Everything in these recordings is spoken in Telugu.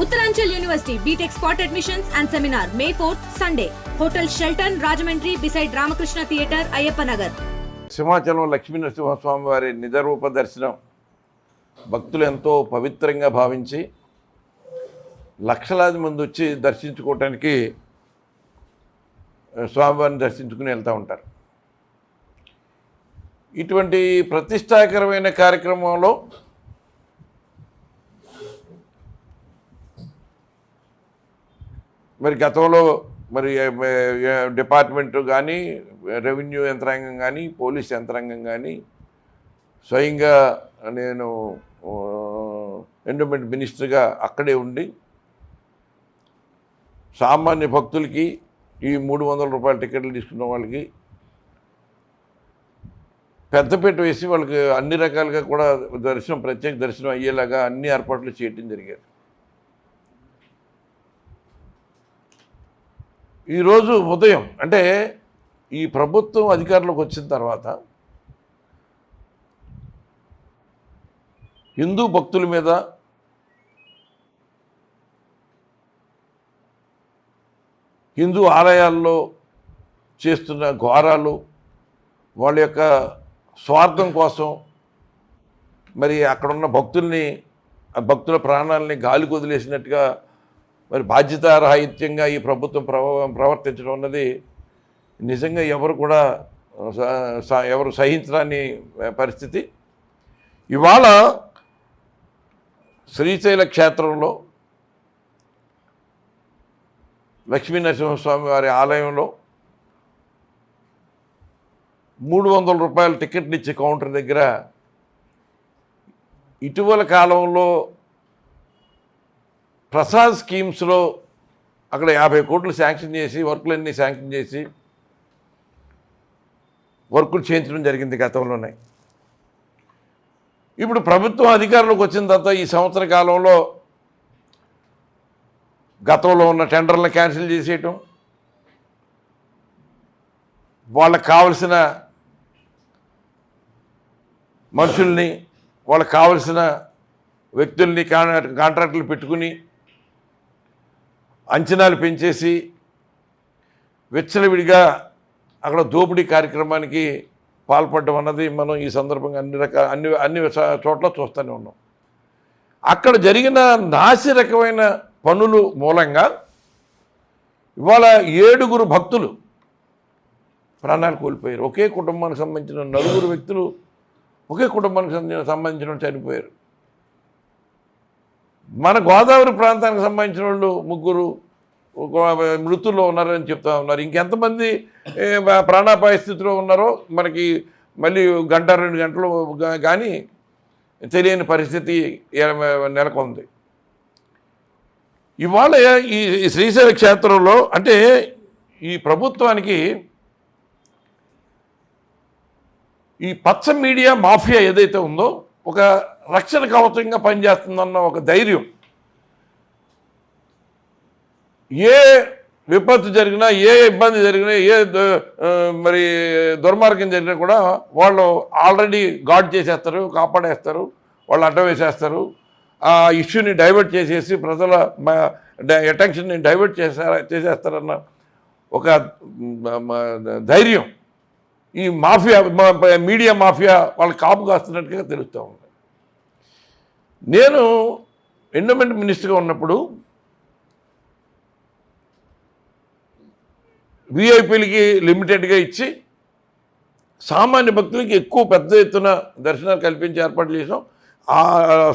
Uttaranchal University BTech Spot Admissions and Seminar May 4th Sunday. Hotel Shelton, Rajahmundry beside Ramakrishna Theatre, Ayyappa Nagar. Simhachalam Lakshminarasimhaswamy వారి నిజరూప దర్శనం భక్తులు ఎంతో పవిత్రంగా భావించి లక్షలాది మంది వచ్చి దర్శించుకోవటానికి స్వామివారిని దర్శించుకుని వెళ్తూ ఉంటారు. ఇటువంటి ప్రతిష్టాకరమైన కార్యక్రమంలో మరి గతంలో మరి డిపార్ట్మెంటు కానీ రెవెన్యూ యంత్రాంగం కానీ పోలీస్ యంత్రాంగం కానీ స్వయంగా నేను ఎండోమెంట్ మినిస్టర్గా అక్కడే ఉండి సామాన్య భక్తులకి ఈ 300 రూపాయల టికెట్లు తీసుకున్న వాళ్ళకి పెద్దపీట వేసి వాళ్ళకి అన్ని రకాలుగా కూడా దర్శనం ప్రత్యేక దర్శనం అయ్యేలాగా అన్ని ఏర్పాట్లు చేయటం జరిగేది. ఈరోజు ఉదయం అంటే ఈ ప్రభుత్వం అధికారంలోకి వచ్చిన తర్వాత హిందూ భక్తుల మీద హిందూ ఆలయాల్లో చేస్తున్న ఘోరాలు వాళ్ళ యొక్క స్వార్థం కోసం మరి అక్కడున్న భక్తుల ప్రాణాలని గాలి వదిలేసినట్టుగా మరి బాధ్యతారాహిత్యంగా ఈ ప్రభుత్వం ప్రవర్తించడం అన్నది నిజంగా ఎవరు సహించరాని పరిస్థితి. ఇవాళ శ్రీశైల క్షేత్రంలో లక్ష్మీనరసింహస్వామి వారి ఆలయంలో 300 రూపాయల టికెట్లు ఇచ్చే కౌంటర్ దగ్గర ఇటీవల కాలంలో ప్రసాద్ స్కీమ్స్లో అక్కడ 50 కోట్లు శాంక్షన్ చేసి వర్కులన్నీ శాంక్షన్ చేసి వర్కులు చేయించడం జరిగింది గతంలోనే. ఇప్పుడు ప్రభుత్వం అధికారంలోకి వచ్చిన తర్వాత ఈ సంవత్సర కాలంలో గతంలో ఉన్న టెండర్లను క్యాన్సిల్ చేసేయటం, వాళ్ళకి కావలసిన మనుషుల్ని వాళ్ళకి కావలసిన వ్యక్తుల్ని కాంట్రాక్టులు పెట్టుకుని అంచనాలు పెంచేసి విచ్చలవిడిగా అక్కడ దోపిడీ కార్యక్రమానికి పాల్పడడం అన్నది మనం ఈ సందర్భంగా అన్ని చోట్ల చూస్తూనే ఉన్నాం. అక్కడ జరిగిన నాసిరకమైన పనులు మూలంగా ఇవాళ 7 భక్తులు ప్రాణాలు కోల్పోయారు. ఒకే కుటుంబానికి సంబంధించిన 4 వ్యక్తులు ఒకే కుటుంబానికి సంబంధించిన చనిపోయారు. మన గోదావరి ప్రాంతానికి సంబంధించిన వాళ్ళు 3 మృతుల్లో ఉన్నారని చెప్తా ఉన్నారు. ఇంకెంతమంది ప్రాణాపాయ స్థితిలో ఉన్నారో మనకి మళ్ళీ 1-2 గంటలు కానీ తెలియని పరిస్థితి నెలకొంది. ఇవాళ ఈ శ్రీశైల క్షేత్రంలో అంటే ఈ ప్రభుత్వానికి ఈ పచ్చ మీడియా మాఫియా ఏదైతే ఉందో ఒక రక్షణ కవచంగా పనిచేస్తుందన్న ఒక ధైర్యం, ఏ విపత్తు జరిగినా ఏ ఇబ్బంది జరిగినా మరి దుర్మార్గం జరిగినా కూడా వాళ్ళు ఆల్రెడీ గార్డ్ చేసేస్తారు, కాపాడేస్తారు, వాళ్ళు అడ్డం వేసేస్తారు, ఆ ఇష్యూని డైవర్ట్ చేసేసి ప్రజల అటెన్షన్ని డైవర్ట్ చేసేస్తారన్న ఒక ధైర్యం ఈ మాఫియా మీడియా మాఫియా వాళ్ళు కాపు కాస్తున్నట్టుగా తెలుస్తూ ఉంది. నేను ఎండోమెంట్ మినిస్టర్గా ఉన్నప్పుడు విఐపీలకి లిమిటెడ్గా ఇచ్చి సామాన్య భక్తులకి ఎక్కువ పెద్ద ఎత్తున దర్శనాలు కల్పించి ఏర్పాట్లు చేసాం. ఆ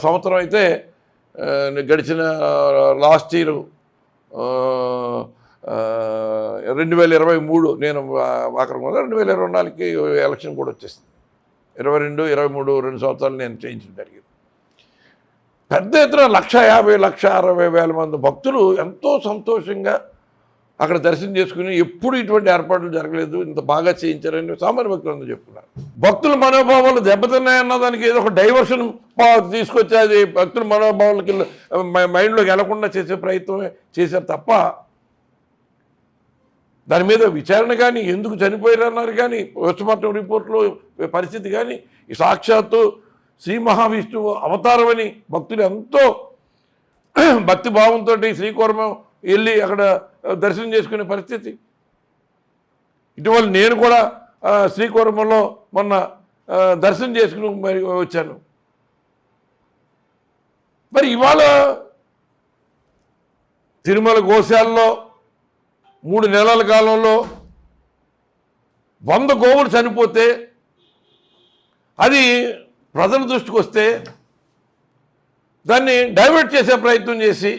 సంవత్సరం అయితే గడిచిన లాస్ట్ ఇయర్ 2023 నేను ఆఖరి 2024కి ఎలక్షన్ కూడా వచ్చేసింది. 22, 23 2 సంవత్సరాలు నేను చేయించడం జరిగింది. పెద్ద ఎత్తున 1,50,000-1,60,000 మంది భక్తులు ఎంతో సంతోషంగా అక్కడ దర్శనం చేసుకుని ఎప్పుడు ఇటువంటి ఏర్పాట్లు జరగలేదు, ఇంత బాగా చేయించారని సామాన్య భక్తులు అందరూ చెప్తున్నారు. భక్తుల మనోభావాలు దెబ్బతిన్నాయన్న దానికి ఏదో ఒక డైవర్షన్ తీసుకొచ్చి అది భక్తుల మనోభావాలకి మైండ్లోకి వెళ్లకుండా చేసే ప్రయత్నమే చేశారు తప్ప దాని మీద విచారణ కానీ ఎందుకు చనిపోయారన్నారు కానీ పోస్ట్మార్టం రిపోర్ట్లో పరిస్థితి కానీ ఈ సాక్షాత్తు శ్రీ మహావిష్ణువు అవతారమని భక్తులు ఎంతో భక్తి భావంతో శ్రీకూర్మం వెళ్ళి అక్కడ దర్శనం చేసుకునే పరిస్థితి. ఇటీవల నేను కూడా శ్రీకూర్మంలో మొన్న దర్శనం చేసుకుని మరి వచ్చాను. మరి ఇవాళ తిరుమల గోశాలలో 3 నెలల కాలంలో 100 గోవులు చనిపోతే అది ప్రజల దృష్టికి వస్తే దాన్ని డైవర్ట్ చేసే ప్రయత్నం చేసి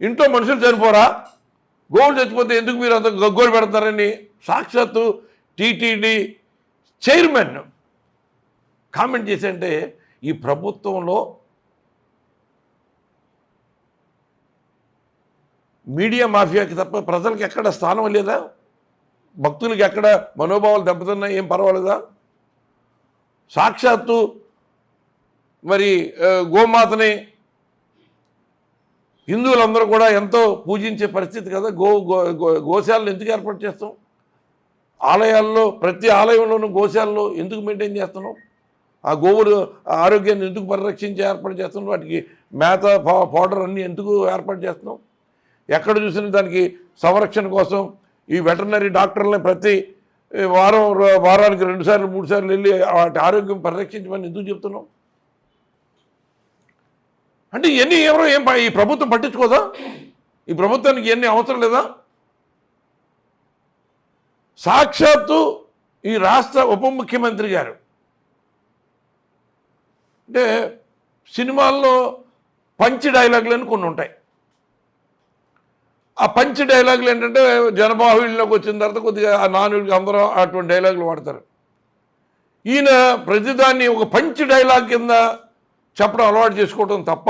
ఇంట్లో మనుషులు చనిపోరా, గోవులు చచ్చిపోతే ఎందుకు మీరు అంత గగ్గోలు పెడతారని సాక్షాత్తు టీటీడీ చైర్మన్ కామెంట్ చేసంటే ఈ ప్రభుత్వంలో మీడియా మాఫియాకి తప్ప ప్రజలకు ఎక్కడ స్థానం లేదా? భక్తులకి ఎక్కడ మనోభావాలు దెబ్బతిన్నా ఏం పర్వాలేదా? సాక్షాత్తు మరి గోమాతని హిందువులందరూ కూడా ఎంతో పూజించే పరిస్థితి కదా. గోశాలను ఎందుకు ఏర్పాటు చేస్తాం? ఆలయాల్లో ప్రతి ఆలయంలోనూ గోశాలలో ఎందుకు మెయింటైన్ చేస్తున్నాం? ఆ గోవులు ఆరోగ్యాన్ని ఎందుకు పరిరక్షించి ఏర్పాటు చేస్తున్నాం? వాటికి మేత పౌడర్ అన్నీ ఎందుకు ఏర్పాటు చేస్తున్నాం? ఎక్కడ చూసినా దానికి సంరక్షణ కోసం ఈ వెటర్నరీ డాక్టర్లని ప్రతి వారానికి 2 సార్లు 3 సార్లు వెళ్ళి వాటి ఆరోగ్యం పరిరక్షించమని ఎందుకు చెప్తున్నాం? అంటే ఇవన్నీ ఎవరో ఈ ప్రభుత్వం పట్టించుకోదా? ఈ ప్రభుత్వానికి ఇవన్నీ అవసరం లేదా? సాక్షాత్తు ఈ రాష్ట్ర ఉప ముఖ్యమంత్రి గారు అంటే సినిమాల్లో పంచ్ డైలాగులు కొన్ని ఉంటాయి. ఆ పంచ్ డైలాగులు ఏంటంటే జనబాహుళ్యంలోకి వచ్చిన తర్వాత కొద్దిగా ఆ నానుడికి అందరూ అటువంటి డైలాగులు వాడతారు. ఈయన ప్రతిదాన్ని ఒక పంచ్ డైలాగ్ కింద చెప్పడం అలవాటు చేసుకోవడం తప్ప,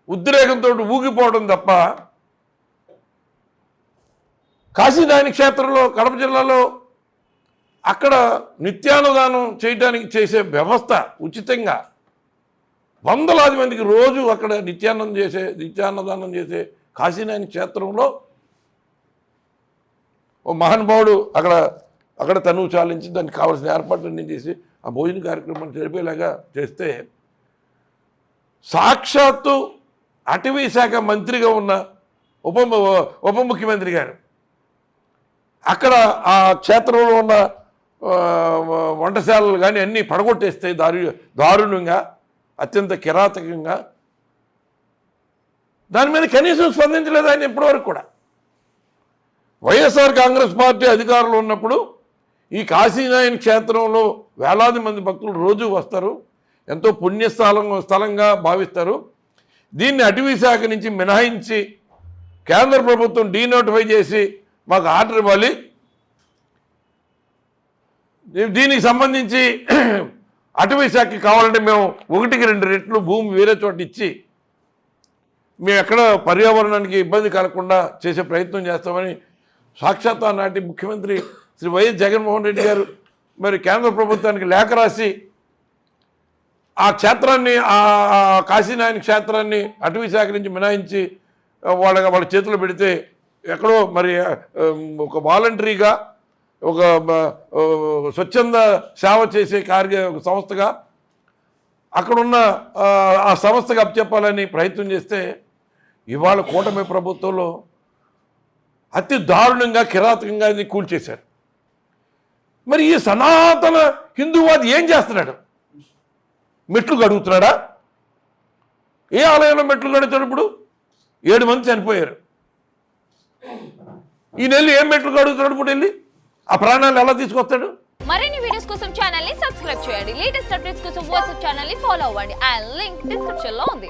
ఉద్రేకంతో ఊగిపోవడం తప్ప, కాశీనాయని క్షేత్రంలో కడప జిల్లాలో అక్కడ నిత్యాన్నదానం చేయడానికి చేసే వ్యవస్థ ఉచితంగా వందలాది మందికి రోజు అక్కడ నిత్యాన్నదానం చేసే కాశీనాయని క్షేత్రంలో ఓ మహానుభావుడు అక్కడ తనువు చాలించి దానికి కావాల్సిన ఏర్పాట్లన్నీ చేసి ఆ భోజన కార్యక్రమాన్ని జరిపేలాగా చేస్తే సాక్షాత్తు అటవీ శాఖ మంత్రిగా ఉన్న ఉప ముఖ్యమంత్రి గారు అక్కడ ఆ క్షేత్రంలో ఉన్న వంటశాలలు కానీ అన్నీ పడగొట్టేస్తే దారుణంగా అత్యంత కిరాతకంగా దాని మీద కనీసం స్పందించలేదు ఆయన ఇప్పటివరకు కూడా. వైఎస్ఆర్ కాంగ్రెస్ పార్టీ అధికారంలో ఉన్నప్పుడు ఈ కాశీనాయని క్షేత్రంలో వేలాది మంది భక్తులు రోజు వస్తారు, ఎంతో స్థలంగా భావిస్తారు. దీన్ని అటవీ శాఖ నుంచి మినహాయించి కేంద్ర ప్రభుత్వం డీనోటిఫై చేసి మాకు ఆర్డర్ ఇవ్వాలి, దీనికి సంబంధించి అటవీ శాఖకి కావాలంటే మేము 1కి 2 రెట్లు భూమి వేరే చోట ఇచ్చి మేము ఎక్కడ పర్యావరణానికి ఇబ్బంది కలగకుండా చేసే ప్రయత్నం చేస్తామని సాక్షాత్ నాటి ముఖ్యమంత్రి శ్రీ వైఎస్ జగన్మోహన్ రెడ్డి గారు మరి కేంద్ర ప్రభుత్వానికి లేఖ రాసి ఆ క్షేత్రాన్ని ఆ కాశీనాయని క్షేత్రాన్ని అటవీ శాఖ నుంచి మినహాయించి వాళ్ళ చేతిలో పెడితే ఎక్కడో మరి ఒక వాలంటరీగా ఒక స్వచ్ఛంద సేవ చేసే ఒక సంస్థగా అక్కడున్న ఆ సంస్థకు అప్పచెప్పాలని ప్రయత్నం చేస్తే ఇవాళ కూటమి ప్రభుత్వంలో అతి దారుణంగా కిరాతకంగా ఇది కూల్చేశారు. మరి ఈ సనాతన హిందూవాది ఏం చేస్తున్నాడు? మెట్లు గడుగుతున్నాడా? ఏ ఆలయంలో మెట్లు గడుగుతాడు? ఇప్పుడు 7 మంది చనిపోయారు. ఈ నెల ఏం మెట్లు గడుగుతున్నాడు? ఇప్పుడు వెళ్ళి ఆ ప్రాణాలు ఎలా తీసుకొస్తాడు? మరిన్ని వీడియోస్ కోసం ఛానల్ ని సబ్స్క్రైబ్ చేయండి. లేటెస్ట్ అప్డేట్స్ కోసం వాట్సాప్ ఛానల్ ని ఫాలో అవ్వండి. ఆ లింక్ డిస్క్రిప్షన్ లో ఉంది.